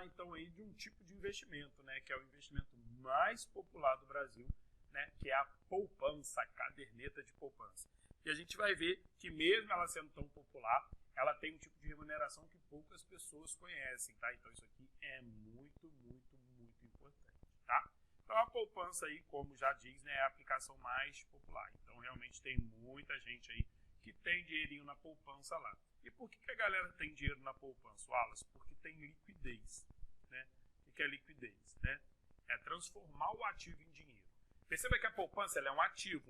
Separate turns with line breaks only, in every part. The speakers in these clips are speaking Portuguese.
falar então aí de um tipo de investimento, né, que é o investimento mais popular do Brasil, né, que é a poupança, a caderneta de poupança. E a gente vai ver que mesmo ela sendo tão popular, ela tem um tipo de remuneração que poucas pessoas conhecem, tá? Então isso aqui é muito, muito, muito importante, tá? Então a poupança aí, como já diz, né, é a aplicação mais popular. Então realmente tem muita gente aí que tem dinheirinho na poupança lá. E por que a galera tem dinheiro na poupança, Wallace? Porque tem liquidez, né? O que é liquidez, né? É transformar o ativo em dinheiro. Perceba que a poupança ela é um ativo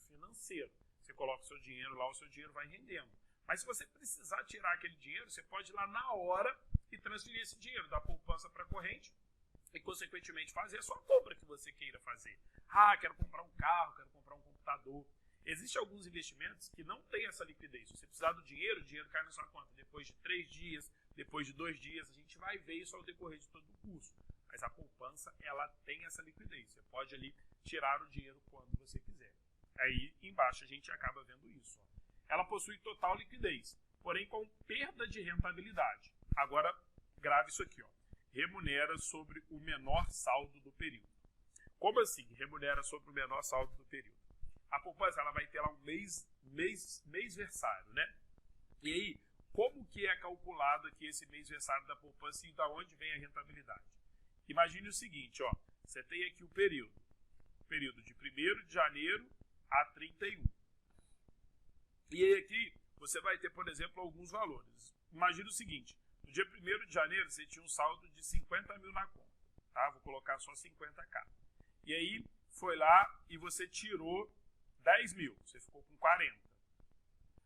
financeiro. Você coloca o seu dinheiro lá, o seu dinheiro vai rendendo. Mas se você precisar tirar aquele dinheiro, você pode ir lá na hora e transferir esse dinheiro da poupança para a corrente e, consequentemente, fazer a sua compra que você queira fazer. Ah, quero comprar um carro, quero comprar um computador. Existem alguns investimentos que não têm essa liquidez. Se você precisar do dinheiro, o dinheiro cai na sua conta. Depois de 3 dias, depois de 2 dias, a gente vai ver isso ao decorrer de todo o curso. Mas a poupança, ela tem essa liquidez. Você pode ali tirar o dinheiro quando você quiser. Aí, embaixo, a gente acaba vendo isso. Ó. Ela possui total liquidez, porém com perda de rentabilidade. Agora, grave isso aqui. Ó. Remunera sobre o menor saldo do período. Como assim? Remunera sobre o menor saldo do período. A poupança ela vai ter lá um mêsversário, né? E aí, como que é calculado aqui esse mêsversário da poupança e da onde vem a rentabilidade? Imagine o seguinte, ó, você tem aqui o período de 1º de janeiro a 31. E aí aqui você vai ter, por exemplo, alguns valores. Imagine o seguinte, no dia 1º de janeiro você tinha um saldo de 50 mil na conta, tá? Vou colocar só 50k. E aí foi lá e você tirou 10 mil, você ficou com 40.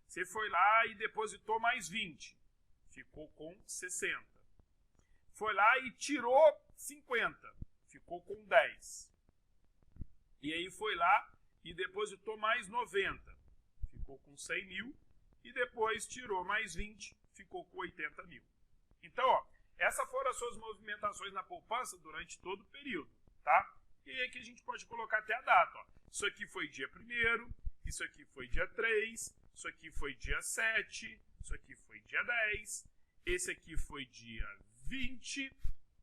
Você foi lá e depositou mais 20, ficou com 60. Foi lá e tirou 50, ficou com 10. E aí foi lá e depositou mais 90, ficou com 100 mil. E depois tirou mais 20, ficou com 80 mil. Então, ó, essas foram as suas movimentações na poupança durante todo o período, tá? E aí aqui a gente pode colocar até a data, ó. Isso aqui foi dia 1º, isso aqui foi dia 3, isso aqui foi dia 7, isso aqui foi dia 10, esse aqui foi dia 20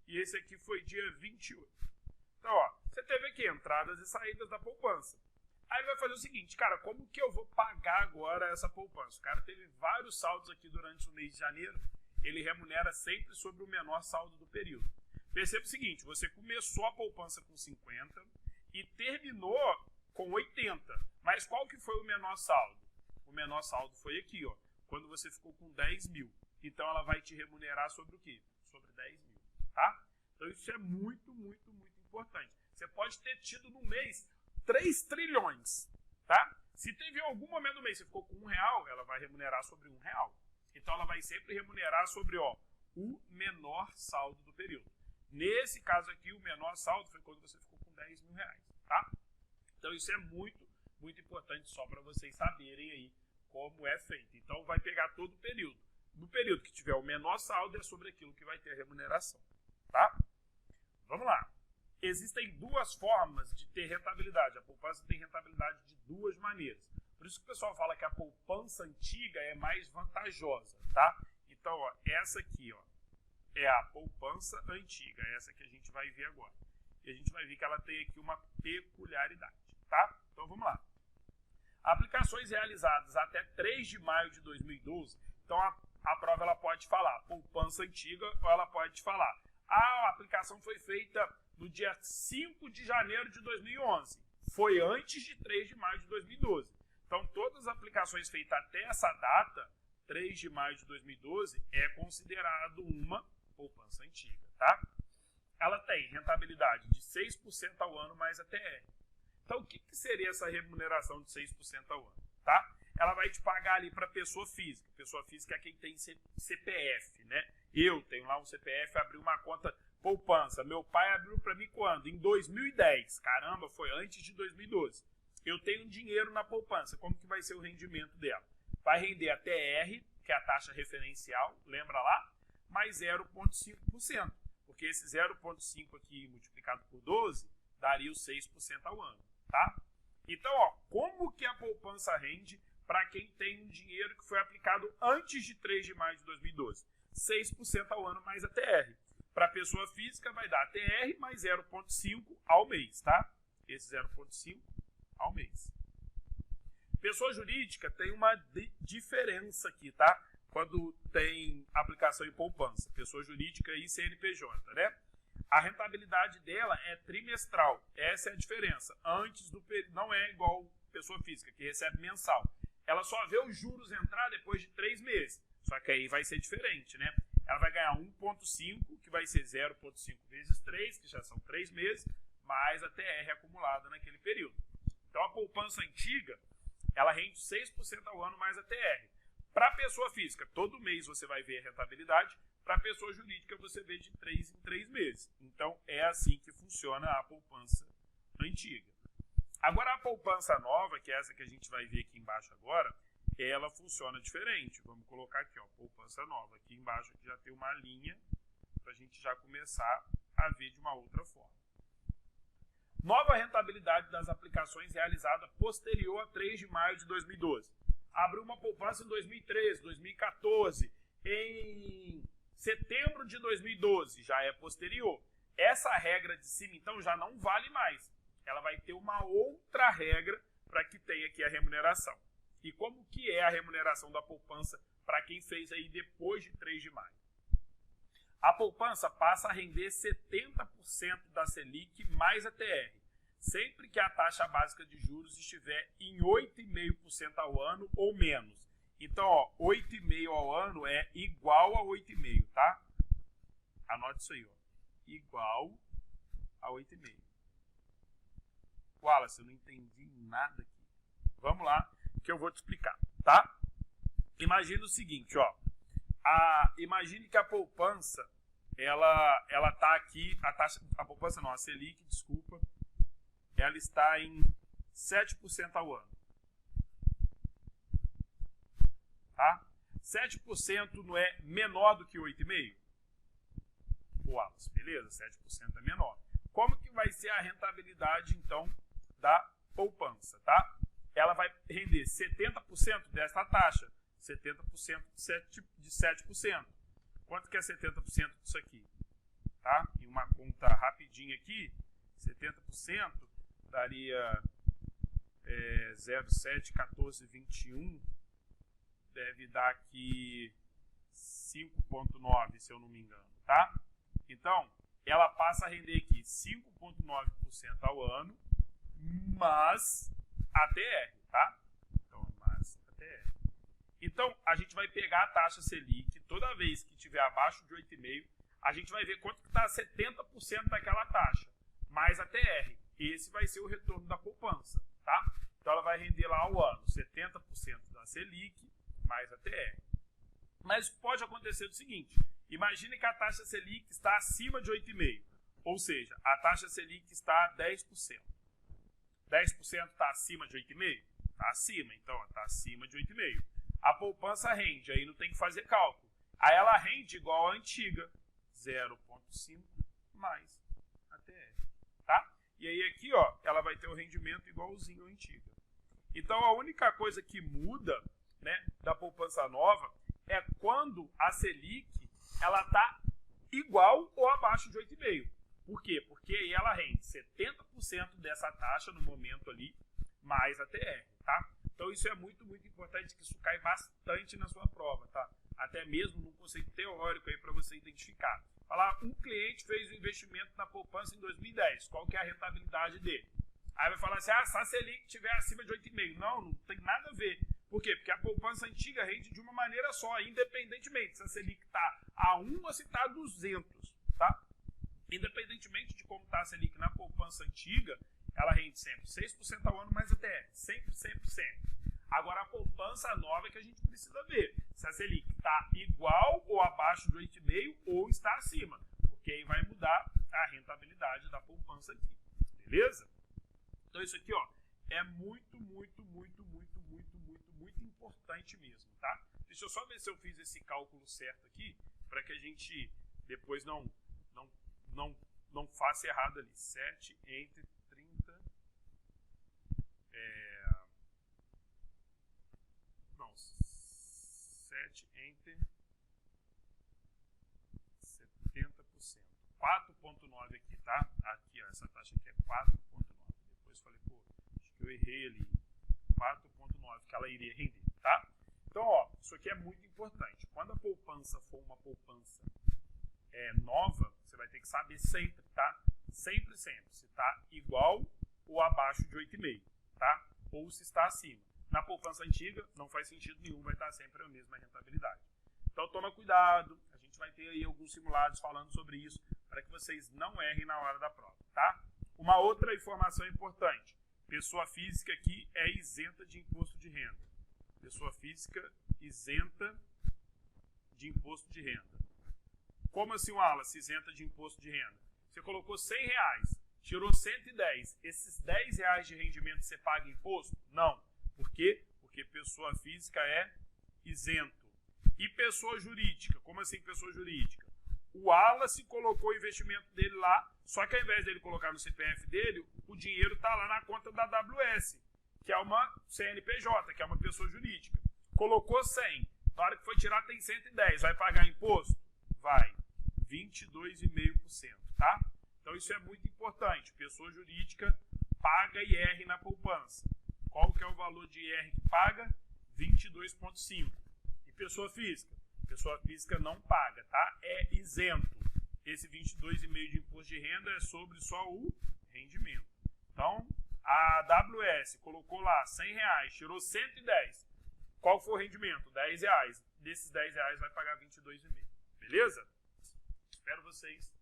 e esse aqui foi dia 28. Então, ó, você teve aqui entradas e saídas da poupança. Aí vai fazer o seguinte, cara, como que eu vou pagar agora essa poupança? O cara teve vários saldos aqui durante o mês de janeiro, ele remunera sempre sobre o menor saldo do período. Perceba o seguinte, você começou a poupança com 50 e terminou com 80. Mas qual que foi o menor saldo? O menor saldo foi aqui, ó, quando você ficou com 10 mil. Então ela vai te remunerar sobre o quê? Sobre 10 mil, tá? Então isso é muito, muito, muito importante. Você pode ter tido no mês 3 trilhões, tá? Se teve algum momento do mês você ficou com R$1, ela vai remunerar sobre R$1. Então ela vai sempre remunerar sobre, ó, o menor saldo do período. Nesse caso aqui, o menor saldo foi quando você ficou com 10 mil reais, tá? Então isso é muito, muito importante só para vocês saberem aí como é feito. Então vai pegar todo o período. No período que tiver o menor saldo é sobre aquilo que vai ter a remuneração, tá? Vamos lá. Existem 2 formas de ter rentabilidade. A poupança tem rentabilidade de 2 maneiras. Por isso que o pessoal fala que a poupança antiga é mais vantajosa, tá? Então, ó, essa aqui, ó, é a poupança antiga, essa que a gente vai ver agora. E a gente vai ver que ela tem aqui uma peculiaridade, tá? Então vamos lá. Aplicações realizadas até 3 de maio de 2012, então a prova ela pode falar poupança antiga ou ela pode falar a aplicação foi feita no dia 5 de janeiro de 2011, foi antes de 3 de maio de 2012. Então todas as aplicações feitas até essa data, 3 de maio de 2012, é considerado uma poupança antiga, tá? Ela tem rentabilidade de 6% ao ano mais a TR. Então, o que seria essa remuneração de 6% ao ano, tá? Ela vai te pagar ali para pessoa física. Pessoa física é quem tem CPF, né? Eu tenho lá um CPF, abri uma conta poupança. Meu pai abriu para mim quando? Em 2010. Caramba, foi antes de 2012. Eu tenho dinheiro na poupança. Como que vai ser o rendimento dela? Vai render a TR, que é a taxa referencial, lembra lá? Mais 0,5%. Porque esse 0,5% aqui multiplicado por 12 daria os 6% ao ano, tá? Então, ó, como que a poupança rende para quem tem um dinheiro que foi aplicado antes de 3 de maio de 2012? 6% ao ano mais a TR. Para pessoa física vai dar TR mais 0,5 ao mês, tá? Esse 0,5 ao mês. Pessoa jurídica tem uma diferença aqui, tá? Quando tem aplicação em poupança. Pessoa jurídica e CNPJ, né? A rentabilidade dela é trimestral. Essa é a diferença. Antes do período, não é igual pessoa física, que recebe mensal. Ela só vê os juros entrar depois de 3 meses. Só que aí vai ser diferente, né? Ela vai ganhar 1,5, que vai ser 0,5 vezes 3, que já são 3 meses, mais a TR acumulada naquele período. Então, a poupança antiga, ela rende 6% ao ano mais a TR. Para a pessoa física, todo mês você vai ver a rentabilidade. Para a pessoa jurídica, você vê de 3 em 3 meses. Então, é assim que funciona a poupança antiga. Agora, a poupança nova, que é essa que a gente vai ver aqui embaixo agora, ela funciona diferente. Vamos colocar aqui, ó, poupança nova. Aqui embaixo aqui já tem uma linha para a gente já começar a ver de uma outra forma. Nova rentabilidade das aplicações realizada posterior a 3 de maio de 2012. Abriu uma poupança em 2013, 2014, em setembro de 2012, já é posterior. Essa regra de cima, então, já não vale mais. Ela vai ter uma outra regra para que tenha aqui a remuneração. E como que é a remuneração da poupança para quem fez aí depois de 3 de maio? A poupança passa a render 70% da Selic mais a TR, sempre que a taxa básica de juros estiver em 8,5% ao ano ou menos. Então, ó, 8,5% ao ano é igual a 8,5%, tá? Anote isso aí, ó. Igual a 8,5%. Wallace, eu não entendi nada aqui. Vamos lá, que eu vou te explicar, tá? Imagina o seguinte, ó. Imagine que a poupança, ela tá aqui, a poupança não, a Selic, desculpa, ela está em 7% ao ano. Tá? 7% não é menor do que 8,5%? Wallace, beleza, 7% é menor. Como que vai ser a rentabilidade, então, da poupança, tá? Ela vai render 70% dessa taxa, 70% de 7%. Quanto que é 70% disso aqui? Tá? Em uma conta rapidinha aqui, 70% daria 0,71421, deve dar aqui 5,9, se eu não me engano, tá? Então, ela passa a render aqui 5,9% ao ano, mas a TR, tá? Então, mas a TR. Então, a gente vai pegar a taxa Selic, toda vez que tiver abaixo de 8,5%, a gente vai ver quanto que está 70% daquela taxa, mais a TR. Esse vai ser o retorno da poupança, tá? Então, ela vai render lá ao ano 70% da Selic, mais a TR. Mas pode acontecer o seguinte, imagine que a taxa Selic está acima de 8,5%, ou seja, a taxa Selic está a 10%. 10% está acima de 8,5%? Está acima, então está acima de 8,5%. A poupança rende, aí não tem que fazer cálculo. Aí ela rende igual à antiga, 0,5 mais a TR, tá? E aí aqui, ó, ela vai ter o rendimento igualzinho à antiga. Então a única coisa que muda, né, da poupança nova é quando a Selic ela está igual ou abaixo de 8,5%. Por quê? Porque aí ela rende 70% dessa taxa no momento ali, mais a TR, tá? Então isso é muito, muito importante, que isso cai bastante na sua prova, tá? Até mesmo num conceito teórico aí para você identificar. Falar, um cliente fez um investimento na poupança em 2010, qual que é a rentabilidade dele? Aí vai falar assim, se a Selic estiver acima de 8,5%. Não tem nada a ver. Por quê? Porque a poupança antiga rende de uma maneira só, independentemente se a Selic está a 1 ou se está a 200, tá? Independentemente de como está a Selic na poupança antiga, ela rende sempre 6% ao ano mais a TR. Sempre, sempre, sempre. Agora, a poupança nova é que a gente precisa ver se a Selic está igual ou abaixo de 8,5% ou está acima. Porque aí vai mudar a rentabilidade da poupança aqui. Beleza? Então, isso aqui, ó, é muito, muito, muito, muito, muito, muito, muito importante mesmo, tá? Deixa eu só ver se eu fiz esse cálculo certo aqui, para que a gente depois não faça errado ali. 7 entre 30... Não, 7 entre 70%. 4,9 aqui, tá? Aqui, ó, essa taxa aqui é 4,9. Depois falei, pô, acho que eu errei ali. 4,9 que ela iria render, tá? Então, ó, isso aqui é muito importante. Quando a poupança for uma poupança nova, você vai ter que saber sempre, tá? Sempre, sempre, se está igual ou abaixo de 8,5, tá? Ou se está acima. Na poupança antiga, não faz sentido nenhum, vai estar sempre a mesma rentabilidade. Então, toma cuidado. A gente vai ter aí alguns simulados falando sobre isso, para que vocês não errem na hora da prova, tá? Uma outra informação importante. Pessoa física aqui é isenta de imposto de renda. Pessoa física isenta de imposto de renda. Como assim, Wallace, isenta de imposto de renda? Você colocou R$100, tirou 110. Esses R$10 de rendimento você paga imposto? Não. Por quê? Porque pessoa física é isento. E pessoa jurídica? Como assim pessoa jurídica? O Wallace colocou o investimento dele lá, só que ao invés dele colocar no CPF dele, o dinheiro está lá na conta da AWS, que é uma CNPJ, que é uma pessoa jurídica. Colocou 100. Na hora que foi tirar tem 110. Vai pagar imposto? Vai. 22,5%, tá? Então isso é muito importante. Pessoa jurídica paga IR na poupança. Qual que é o valor de IR que paga? 22,5%. E pessoa física? Pessoa física não paga, tá? É isento. Esse 22,5% de imposto de renda é sobre só o rendimento. Então, a AWS colocou lá R$100, tirou 110. Qual foi o rendimento? R$10. Desses R$10 vai pagar 22,5%. Beleza? Espero vocês